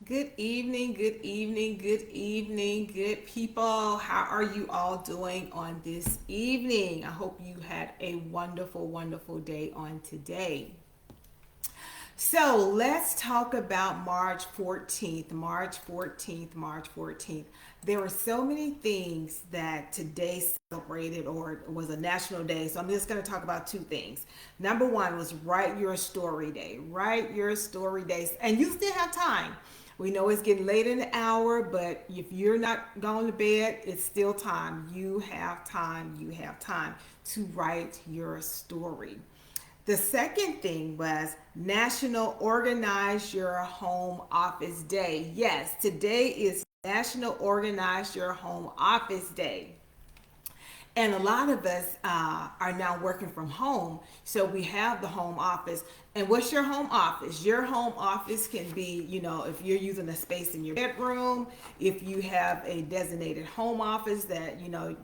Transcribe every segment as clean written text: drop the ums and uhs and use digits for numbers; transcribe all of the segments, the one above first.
Good evening, good evening, good evening, good people. How are you all doing on this evening? I hope you had a wonderful, wonderful day on today. So let's talk about March 14th. March 14th, March 14th. There were so many things that today celebrated or was a national day. So I'm just going to talk about two things. Number one was Write Your Story Day. Write Your Story Day. And you still have time. We know it's getting late in the hour, but if you're not going to bed, it's still time. You have time. You have time to write your story. The second thing was National Organize Your Home Office Day. Yes, today is National Organize Your Home Office Day. And a lot of us are now working from home. So we have the home office. And what's your home office? Your home office can be, if you're using a space in your bedroom, if you have a designated home office that,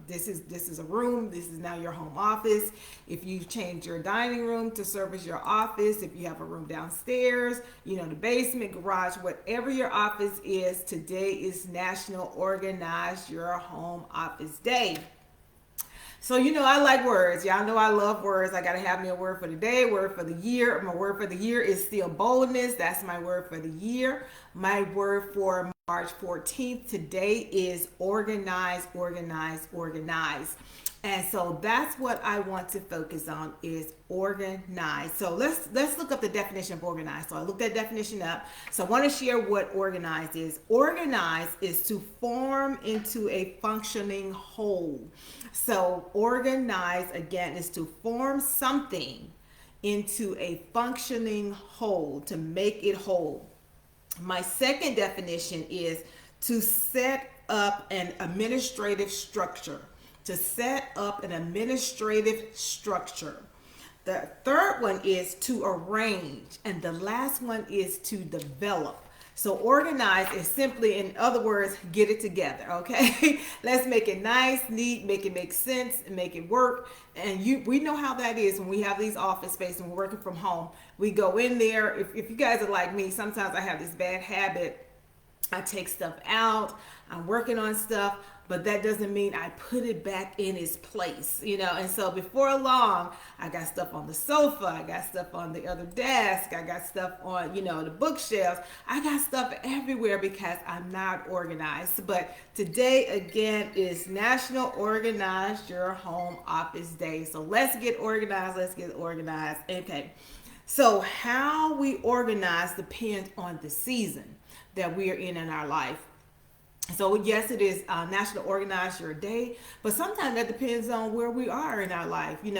this is a room, this is now your home office. If you change your dining room to serve as your office, if you have a room downstairs, the basement, garage, whatever your office is, today is National Organize Your Home Office Day. So I like words. Y'all know I love words. I gotta have me a word for the day, word for the year. My word for the year is still boldness. That's my word for the year. My word for March 14th today is organize, organize, organize. And so that's what I want to focus on is organize. So let's look up the definition of organize. So I looked that definition up. So I want to share what organize is. Organize is to form into a functioning whole. So organize again is to form something into a functioning whole, to make it whole. My second definition is to set up an administrative structure. To set up an administrative structure. The third one is to arrange, and the last one is to develop. So organize is simply, in other words, get it together. Okay, let's make it nice, neat, make it make sense, and make it work. And we know how that is when we have these office space and we're working from home. We go in there. If you guys are like me, sometimes I have this bad habit. I take stuff out. I'm working on stuff, but that doesn't mean I put it back in its place. And so before long, I got stuff on the sofa, I got stuff on the other desk, I got stuff on, the bookshelves. I got stuff everywhere because I'm not organized. But today, again, is National Organize Your Home Office Day. So let's get organized. Let's get organized. Okay. So how we organize depends on the season that we are in our life. So yes, it is National Organize Your Day, but sometimes that depends on where we are in our life. And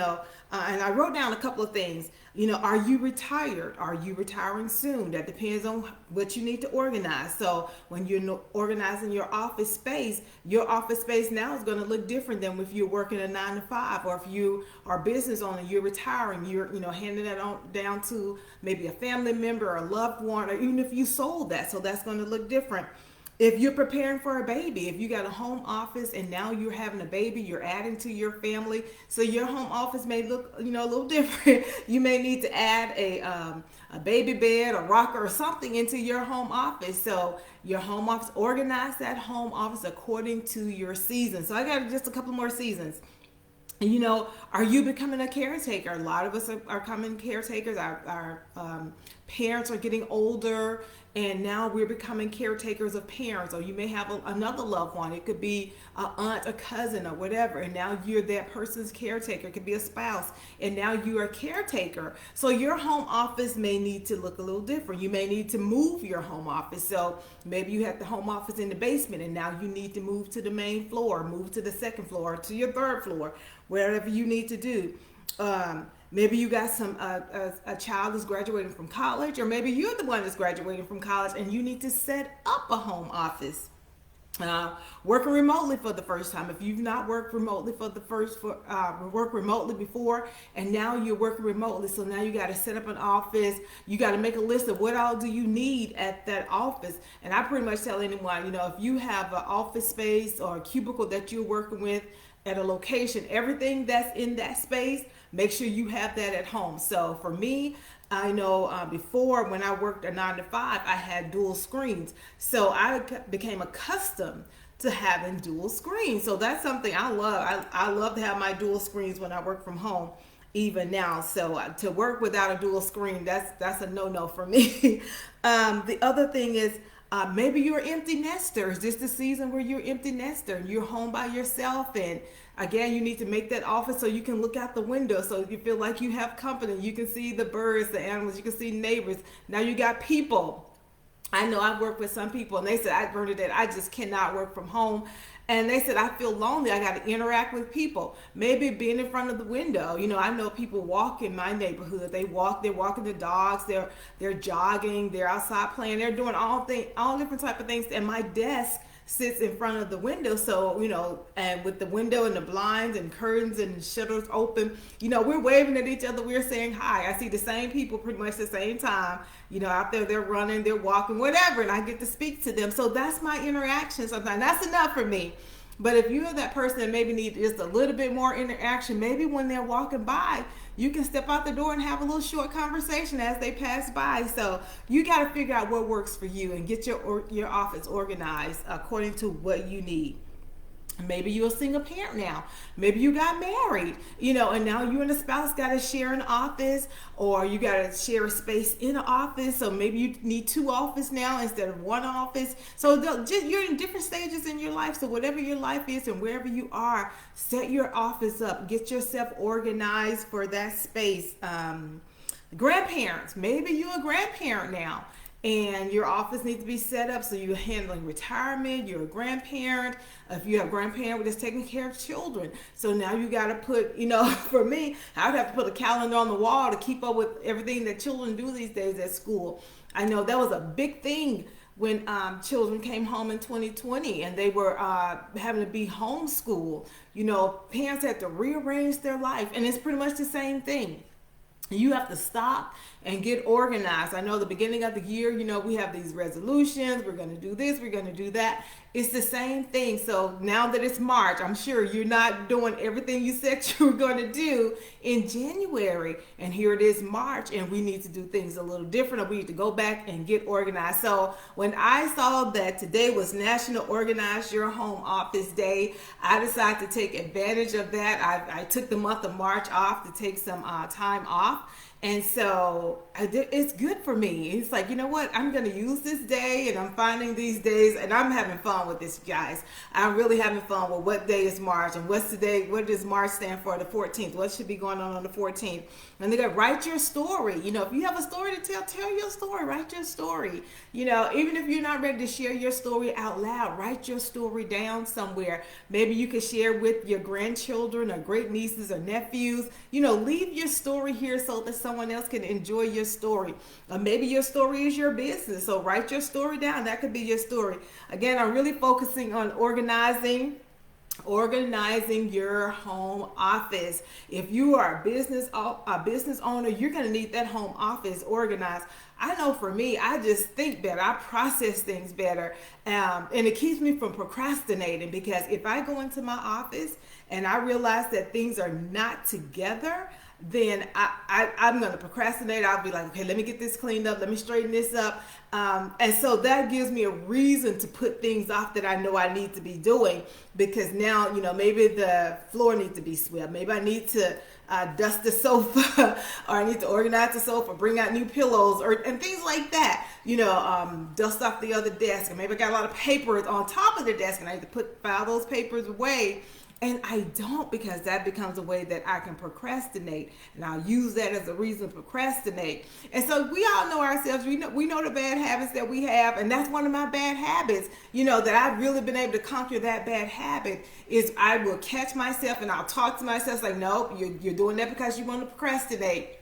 I wrote down a couple of things. Are you retired? Are you retiring soon? That depends on what you need to organize. So when you're organizing your office space now is going to look different than if you're working a 9 to 5, or if you are business owner, you're retiring, you're handing that on down to maybe a family member or a loved one, or even if you sold that. So that's going to look different. If you're preparing for a baby, if you got a home office and now you're having a baby, you're adding to your family, so your home office may look, a little different. You may need to add a baby bed or rocker or something into your home office. So your home office, organize that home office according to your season. So I got just a couple more seasons. And are you becoming a caretaker? A lot of us are becoming caretakers. Our parents are getting older, and now we're becoming caretakers of parents. Or you may have another loved one. It could be an aunt, a cousin, or whatever. And now you're that person's caretaker. It could be a spouse, and now you're a caretaker. So your home office may need to look a little different. You may need to move your home office. So maybe you have the home office in the basement, and now you need to move to the main floor, move to the second floor, or to your third floor, whatever you need to do. Maybe you got a child is graduating from college, or maybe you're the one that's graduating from college and you need to set up a home office. Working remotely for the first time. If you've not worked remotely work remotely before, and now you're working remotely, so now you got to set up an office. You got to make a list of what all do you need at that office. And I pretty much tell anyone, if you have an office space or a cubicle that you're working with at a location, everything that's in that space, make sure you have that at home. So for me, I know before when I worked a 9 to 5, I had dual screens. So I became accustomed to having dual screens. So that's something I love. I love to have my dual screens when I work from home, even now. So to work without a dual screen, that's a no for me. The other thing is maybe you're an empty nester. Is this the season where you're empty nester and you're home by yourself? And again, you need to make that office so you can look out the window, so you feel like you have company. You can see the birds, the animals. You can see neighbors. Now you got people. I know I've worked with some people, and they said, Bernadette, I just cannot work from home. And they said, I feel lonely. I got to interact with people. Maybe being in front of the window. You know, I know people walk in my neighborhood. They're walking the dogs. They're jogging. They're outside playing. They're doing all different type of things. And my desk sits in front of the window. So, you know, and with the window and the blinds and curtains and shutters open, you know, we're waving at each other. We're saying hi. I see the same people pretty much the same time, you know, out there. They're running, they're walking, whatever. And I get to speak to them. So that's my interaction sometimes. That's enough for me. But if you're that person that maybe needs just a little bit more interaction, maybe when they're walking by, you can step out the door and have a little short conversation as they pass by. So you got to figure out what works for you and get your office organized according to what you need. Maybe you're a single parent now. Maybe you got married, you know, and now you and the spouse got to share an office, or you got to share a space in an office. So maybe you need 2 offices now instead of 1 office. So you're in different stages in your life. So whatever your life is and wherever you are, set your office up. Get yourself organized for that space. Grandparents, maybe you're a grandparent now, and your office needs to be set up so you're handling retirement. You're a grandparent. If you have a grandparent that's taking care of children, so now you got to put, you know, for me, I would have to put a calendar on the wall to keep up with everything that children do these days at school. I know that was a big thing when children came home in 2020 and they were having to be homeschooled. You know, parents had to rearrange their life, and it's pretty much the same thing. You have to stop and get organized. I know the beginning of the year, you know, we have these resolutions. We're going to do this. We're going to do that. It's the same thing. So now that it's March, I'm sure you're not doing everything you said you were going to do in January. And here it is March, and we need to do things a little different, or we need to go back and get organized. So when I saw that today was National Organize Your Home Office Day, I decided to take advantage of that. I took the month of March off to take some time off. And so it's good for me. It's like, you know what? I'm going to use this day, and I'm finding these days, and I'm having fun with this, guys. I'm really having fun with what day is March, and what's the day, what does March stand for, the 14th? What should be going on the 14th? And they got write your story. You know, if you have a story to tell your story, write your story. You know, even if you're not ready to share your story out loud, write your story down somewhere. Maybe you can share with your grandchildren or great nieces or nephews. You know, leave your story here so that someone else can enjoy your story. Or maybe your story is your business. So write your story down. That could be your story. Again, I'm really focusing on organizing your home office. If you are a business owner, you're going to need that home office organized. I know for me, I just think better. I process things better. And it keeps me from procrastinating, because if I go into my office and I realize that things are not together, then I'm going to procrastinate. I'll be like, okay, let me get this cleaned up. Let me straighten this up. And so that gives me a reason to put things off that I know I need to be doing, because now, you know, maybe the floor needs to be swept. Maybe I need to dust the sofa, or I need to organize the sofa, bring out new pillows, and things like that. You know, dust off the other desk. And maybe I got a lot of papers on top of the desk, and I need to file those papers away. And I don't, because that becomes a way that I can procrastinate, and I'll use that as a reason to procrastinate. And so we all know ourselves. We know the bad habits that we have, and that's one of my bad habits. You know, that I've really been able to conquer that bad habit is I will catch myself and I'll talk to myself like, nope, you're doing that because you want to procrastinate.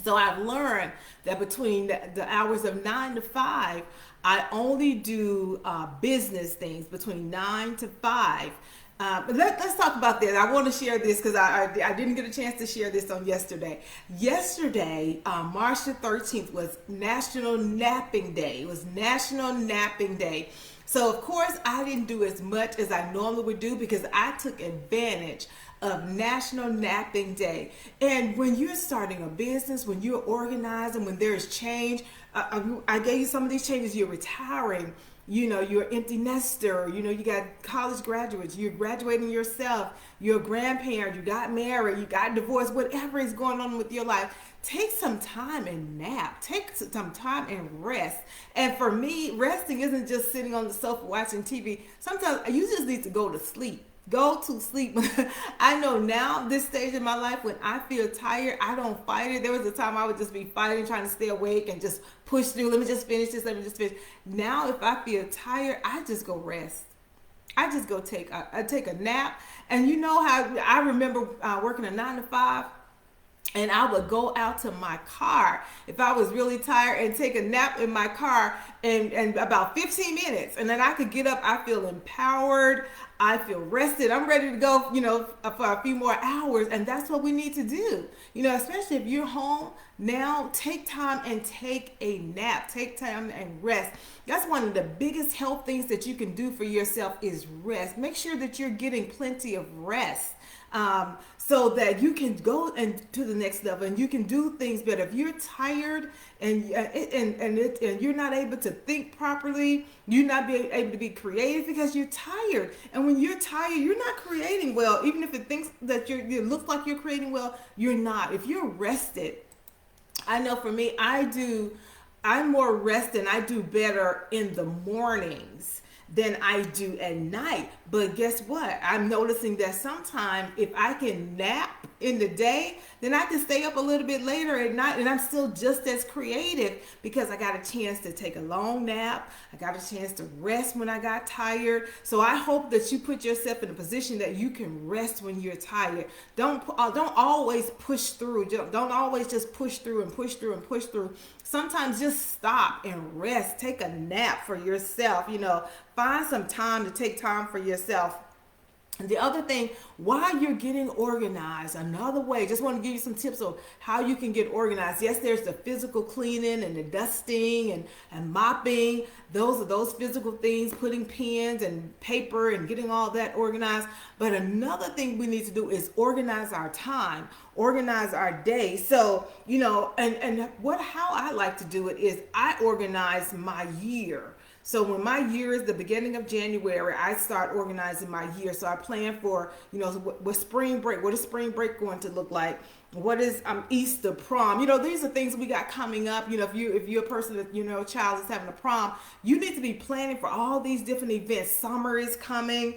So I've learned that between the hours of 9 to 5, I only do business things between 9 to 5. But let's talk about that. I want to share this because I didn't get a chance to share this on yesterday. Yesterday, March the 13th, was National Napping Day. It was National Napping Day. So, of course, I didn't do as much as I normally would do, because I took advantage of National Napping Day. And when you're starting a business, when you're organizing, when there's change, I gave you some of these changes. You're retiring, you're an empty nester, you got college graduates, you're graduating yourself, you're a grandparent, you got married, you got divorced, whatever is going on with your life. Take some time and nap. Take some time and rest. And for me, resting isn't just sitting on the sofa watching TV. Sometimes you just need to go to sleep. Go to sleep. I know now, this stage in my life, when I feel tired, I don't fight it. There was a time I would just be fighting, trying to stay awake and just push through. Let me just finish this. Let me just finish. Now, if I feel tired, I just go rest. I just go take a nap. And you know how I remember working a 9 to 5. And I would go out to my car if I was really tired and take a nap in my car and about 15 minutes. And then I could get up. I feel empowered. I feel rested. I'm ready to go, for a few more hours. And that's what we need to do. Especially if you're home now, take time and take a nap. Take time and rest. That's one of the biggest health things that you can do for yourself is rest. Make sure that you're getting plenty of rest. So that you can go to the next level and you can do things better. If you're tired and you're not able to think properly, you're not able to be creative because you're tired. And when you're tired, you're not creating well. Even if it thinks that it looks like you're creating well, you're not. If you're rested, I know for me, I'm more rested and I do better in the mornings than I do at night. But guess what? I'm noticing that sometimes if I can nap in the day, then I can stay up a little bit later at night and I'm still just as creative because I got a chance to take a long nap. I got a chance to rest when I got tired. So I hope that you put yourself in a position that you can rest when you're tired. Don't always push through. Don't always just push through and push through and push through. Sometimes just stop and rest. Take a nap for yourself. Find some time to take time for yourself. And the other thing, while you're getting organized, another way, just want to give you some tips on how you can get organized. Yes, there's the physical cleaning and the dusting and mopping. Those physical things, putting pens and paper and getting all that organized. But another thing we need to do is organize our time, organize our day. So, how I like to do it is I organize my year. So when my year is the beginning of January, I start organizing my year. So I plan for, what spring break, what is spring break going to look like? What is Easter, prom? These are things we got coming up. If you're a person that, a child is having a prom, you need to be planning for all these different events. Summer is coming,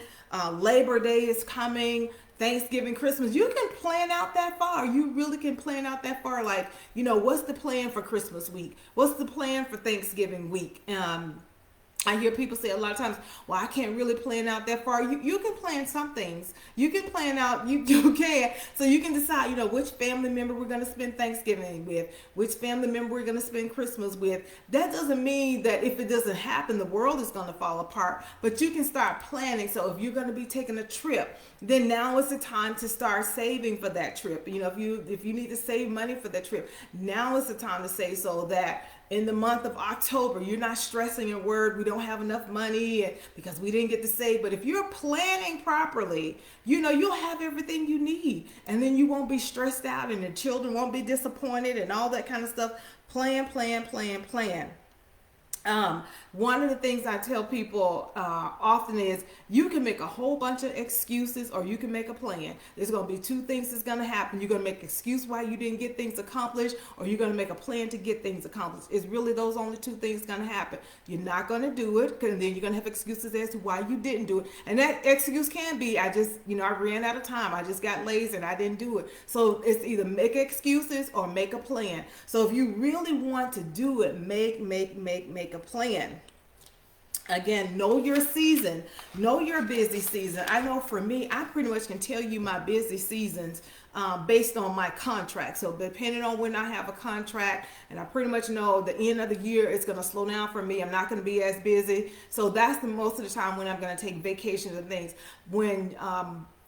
Labor Day is coming, Thanksgiving, Christmas. You can plan out that far. You really can plan out that far. Like, what's the plan for Christmas week? What's the plan for Thanksgiving week? I hear people say a lot of times, well, I can't really plan out that far. You can plan some things. You can plan out, you can. So you can decide, which family member we're going to spend Thanksgiving with, which family member we're going to spend Christmas with. That doesn't mean that if it doesn't happen, the world is going to fall apart. But you can start planning. So if you're going to be taking a trip, then now is the time to start saving for that trip. If you need to save money for that trip, now is the time to save so that in the month of October, you're not stressing and worried we don't have enough money because we didn't get to save. But if you're planning properly, you'll have everything you need. And then you won't be stressed out and the children won't be disappointed and all that kind of stuff. Plan. One of the things I tell people often is you can make a whole bunch of excuses or you can make a plan. There's going to be two things that's going to happen. You're going to make an excuse why you didn't get things accomplished, or you're going to make a plan to get things accomplished. It's really those only two things going to happen. You're not going to do it, and then you're going to have excuses as to why you didn't do it. And that excuse can be, I ran out of time. I just got lazy and I didn't do it. So it's either make excuses or make a plan. So if you really want to do it, make a plan. Again, know your season, know your busy season. I know for me, I pretty much can tell you my busy seasons based on my contract. So depending on when I have a contract, and I pretty much know the end of the year, it's going to slow down for me. I'm not going to be as busy. So that's the most of the time when I'm going to take vacations and things. When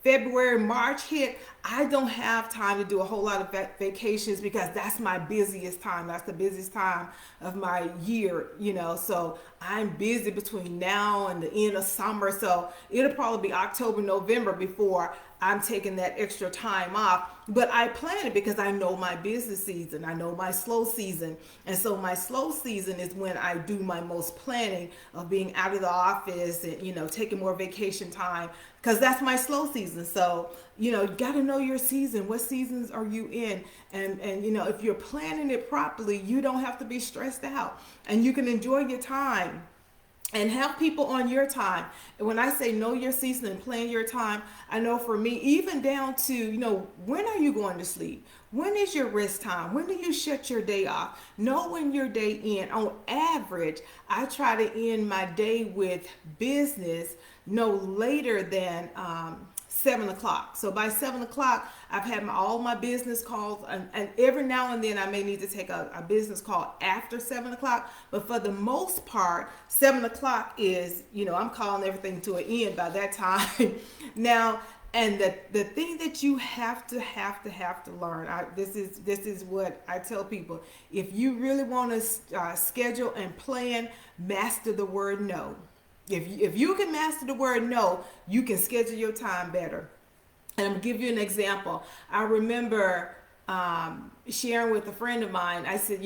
February, March hit, I don't have time to do a whole lot of vacations because that's my busiest time. That's the busiest time of my year, so I'm busy between now and the end of summer. So it'll probably be October, November before I'm taking that extra time off. But I plan it because I know my business season. I know my slow season. And so my slow season is when I do my most planning of being out of the office and, taking more vacation time, because that's my slow season. So, you got to know your season. What seasons are you in? And if you're planning it properly, you don't have to be stressed out, and you can enjoy your time and have people on your time. And when I say know your season and plan your time, I know for me, even down to, when are you going to sleep? When is your rest time? When do you shut your day off? Know when your day ends. On average, I try to end my day with business no later than 7 o'clock. So by 7 o'clock, I've had all my business calls, and every now and then I may need to take a business call after 7 o'clock. But for the most part, 7 o'clock is, I'm calling everything to an end by that time. Now, and the thing that you have to learn, this is what I tell people: if you really want to schedule and plan, master the word no. If you can master the word no, you can schedule your time better. And I'm gonna give you an example. I remember sharing with a friend of mine. I said,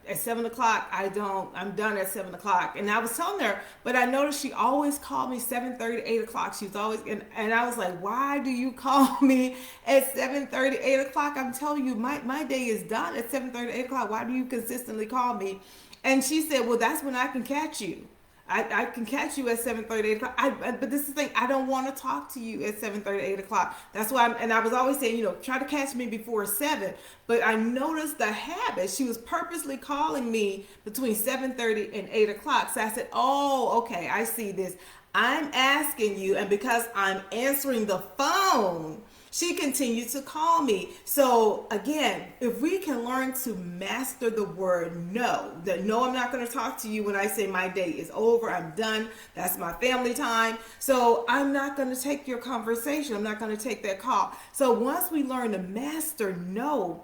at 7 o'clock, I'm done at 7 o'clock. And I was telling her, but I noticed she always called me 7:30, 8 o'clock. She was always, and I was like, why do you call me at 7:30, 8 o'clock? I'm telling you, my day is done at 7:30, 8 o'clock. Why do you consistently call me? And she said, well, that's when I can catch you. I can catch you at 7:30, 8 o'clock. But this is the thing, I don't want to talk to you at 7:30, 8 o'clock. That's why I was always saying, try to catch me before 7. But I noticed the habit. She was purposely calling me between 7:30 and 8 o'clock. So I said, oh, okay, I see this. I'm asking you, and because I'm answering the phone, she continued to call me. So again, if we can learn to master the word no, that no, I'm not going to talk to you when I say my day is over, I'm done, that's my family time. So I'm not going to take your conversation. I'm not going to take that call. So once we learn to master no,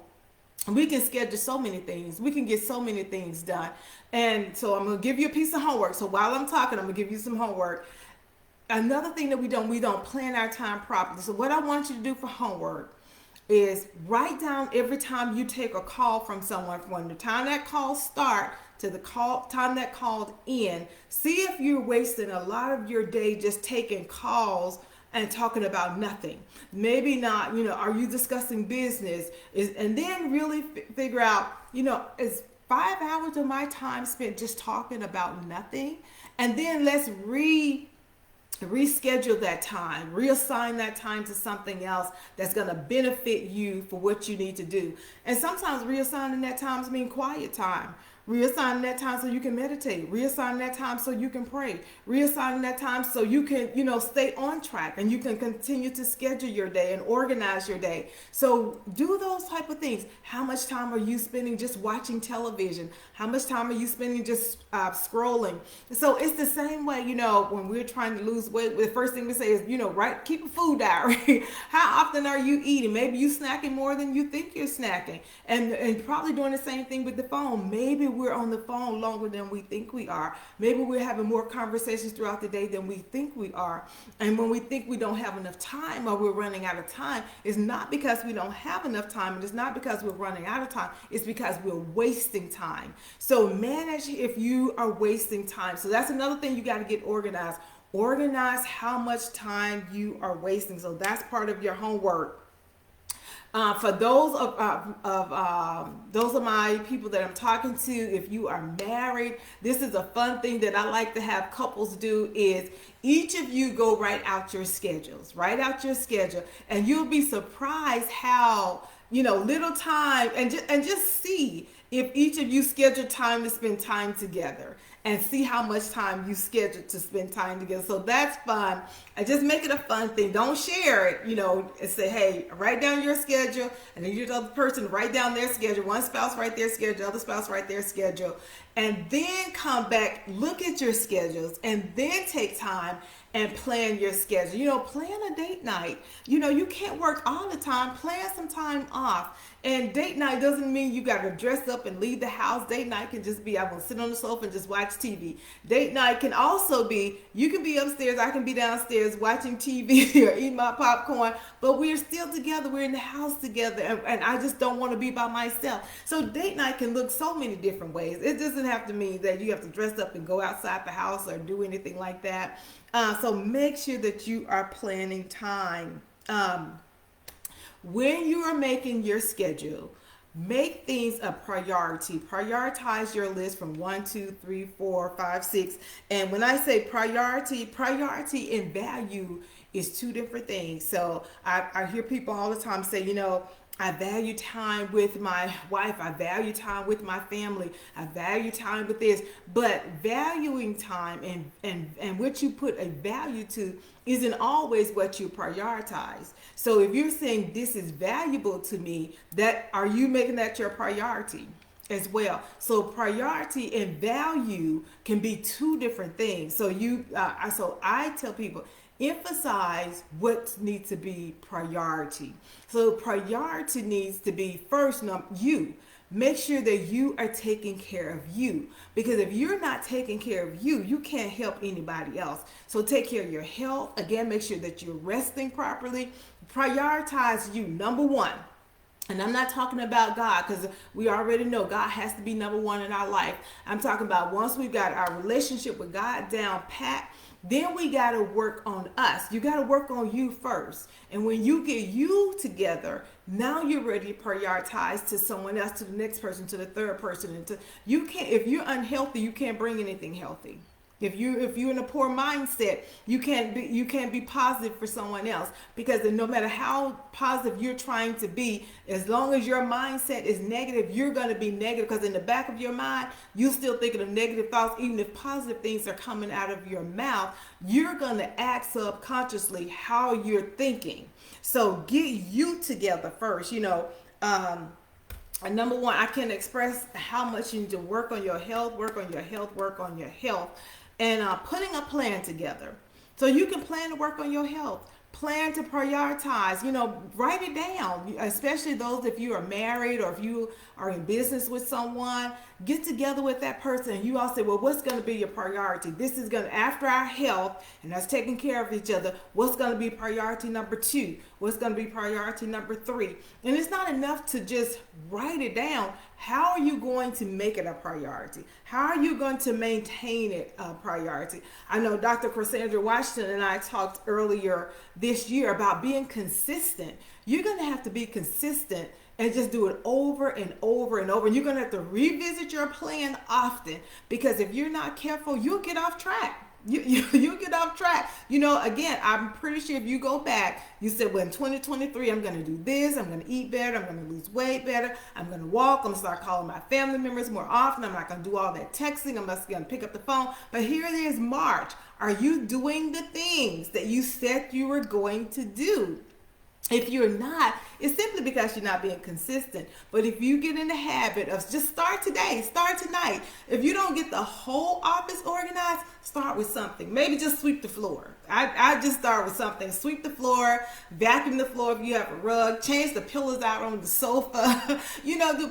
we can schedule so many things. We can get so many things done. And so I'm going to give you a piece of homework. So while I'm talking, I'm going to give you some homework. Another thing that we don't plan our time properly. So what I want you to do for homework is write down every time you take a call from someone, from the time that call start to the time that called in. See if you're wasting a lot of your day just taking calls and talking about nothing. Maybe not, are you discussing business? And then really figure out, is 5 hours of my time spent just talking about nothing? And then let's reschedule that time, reassign that time to something else that's going to benefit you for what you need to do. And sometimes reassigning that time means quiet time. Reassigning that time so you can meditate. Reassigning that time so you can pray. Reassigning that time so you can, stay on track and you can continue to schedule your day and organize your day. So do those type of things. How much time are you spending just watching television? How much time are you spending just scrolling? So it's the same way, when we're trying to lose weight, the first thing we say is, keep a food diary. How often are you eating? Maybe you snacking more than you think you're snacking. And probably doing the same thing with the phone. Maybe we're on the phone longer than we think we are. Maybe we're having more conversations throughout the day than we think we are. And when we think we don't have enough time or we're running out of time, it's not because we don't have enough time, and it's not because we're running out of time. It's because we're wasting time. So manage if you are wasting time. So that's another thing you got to get organized. Organize how much time you are wasting. So that's part of your homework. For those of my people that I'm talking to, if you are married, this is a fun thing that I like to have couples do, is each of you go write out your schedules. Write out your schedule, and you'll be surprised how, little time, and just see if each of you schedule time to spend time together, and see how much time you schedule to spend time together. So that's fun. And just make it a fun thing. Don't share it, and say, hey, write down your schedule, and then your other person write down their schedule. One spouse write their schedule, other spouse write their schedule. and then come back, look at your schedules, and then take time and plan your schedule. Plan a date night. You can't work all the time. Plan some time off. And date night doesn't mean you got to dress up and leave the house. Date night can just be, I will sit on the sofa and just watch TV. Date night can also be, you can be upstairs, I can be downstairs watching TV or eating my popcorn, but we're still together. We're in the house together, and I just don't want to be by myself. So date night can look so many different ways. It doesn't have to mean that you have to dress up and go outside the house or do anything like that. So make sure that you are planning time. When you are making your schedule, make things a priority. Prioritize your list from 1, 2, 3, 4, 5, 6. And when I say priority and value is two different things. So I hear people all the time say, I value time with my wife. I value time with my family. I value time with this. But valuing time and what you put a value to isn't always what you prioritize. So if you're saying this is valuable to me, are you making that your priority as well? So priority and value can be two different things. So I tell people, emphasize what needs to be priority. So priority needs to be first, you. Make sure that you are taking care of you. Because if you're not taking care of you, you can't help anybody else. So take care of your health. Again, make sure that you're resting properly. Prioritize you, number one. And I'm not talking about God, because we already know God has to be number one in our life. I'm talking about once we've got our relationship with God down pat, then we got to work on us. You got to work on you first. And when you get you together, now you're ready to prioritize to someone else, to the next person, to the third person. And if you're unhealthy, you can't bring anything healthy. If you're in a poor mindset, you can't be positive for someone else, because no matter how positive you're trying to be, as long as your mindset is negative, you're going to be negative, because in the back of your mind, you're still thinking of negative thoughts. Even if positive things are coming out of your mouth, you're going to act subconsciously how you're thinking. So get you together first. And number one, I can express how much you need to work on your health, and putting a plan together. So you can plan to work on your health, plan to prioritize, write it down, especially those if you are married or if you are in business with someone, get together with that person and you all say, well, what's going to be your priority? This is going to, after our health and us taking care of each other, what's going to be priority number 2? What's going to be priority number 3? And it's not enough to just write it down. How are you going to make it a priority? How are you going to maintain it a priority? I know Dr. Cassandra Washington and I talked earlier this year about being consistent. You're going to have to be consistent and just do it over and over and over. And you're going to have to revisit your plan often, because if you're not careful, you'll get off track. You get off track. Again, I'm pretty sure if you go back, you said, well, in 2023, I'm going to do this. I'm going to eat better. I'm going to lose weight better. I'm going to walk. I'm going to start calling my family members more often. I'm not going to do all that texting. I'm just going to pick up the phone. But here it is, March. Are you doing the things that you said you were going to do? If you're not, it's simply because you're not being consistent. But if you get in the habit of just start today, start tonight. If you don't get the whole office organized, start with something. Maybe just sweep the floor. I just start with something. Sweep the floor, vacuum the floor if you have a rug, change the pillows out on the sofa,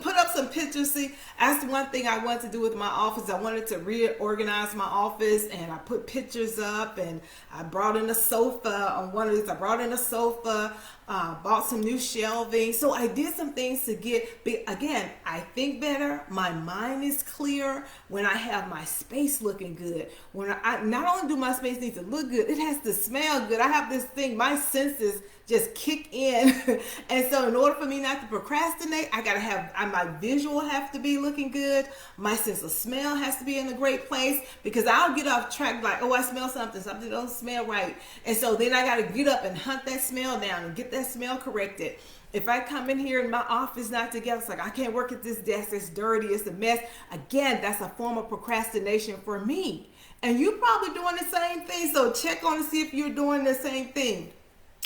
put up some pictures. See, that's one thing I wanted to do with my office. I wanted to reorganize my office, and I put pictures up, and I brought in a sofa on one of these. I brought in a sofa, bought some new shelving. So I did some things to again, I think better. My mind is clear when I have my space looking good. When I not only do my space need to look good, it has to smell good. I have this thing, my senses just kick in. And so in order for me not to procrastinate, I gotta have my visual have to be looking good. My sense of smell has to be in a great place, because I'll get off track like, oh, I smell something don't smell right. And so then I gotta get up and hunt that smell down and get that smell corrected. If I come in here and my office not together, it's like I can't work at this desk, it's dirty, it's a mess. Again, that's a form of procrastination for me. And you're probably doing the same thing. So check on to see if you're doing the same thing.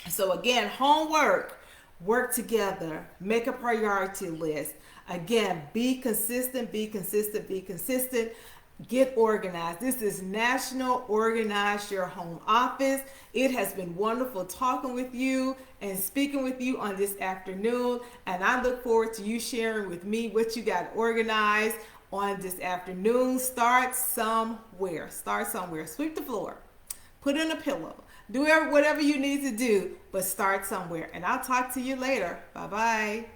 So again, homework, work together, make a priority list. Again, be consistent, be consistent, be consistent. Get organized. This is National Organize Your Home Office. It has been wonderful talking with you and speaking with you on this afternoon. And I look forward to you sharing with me what you got organized on this afternoon. Start somewhere. Start somewhere. Sweep the floor. Put in a pillow. Do whatever you need to do, but start somewhere. And I'll talk to you later. Bye-bye.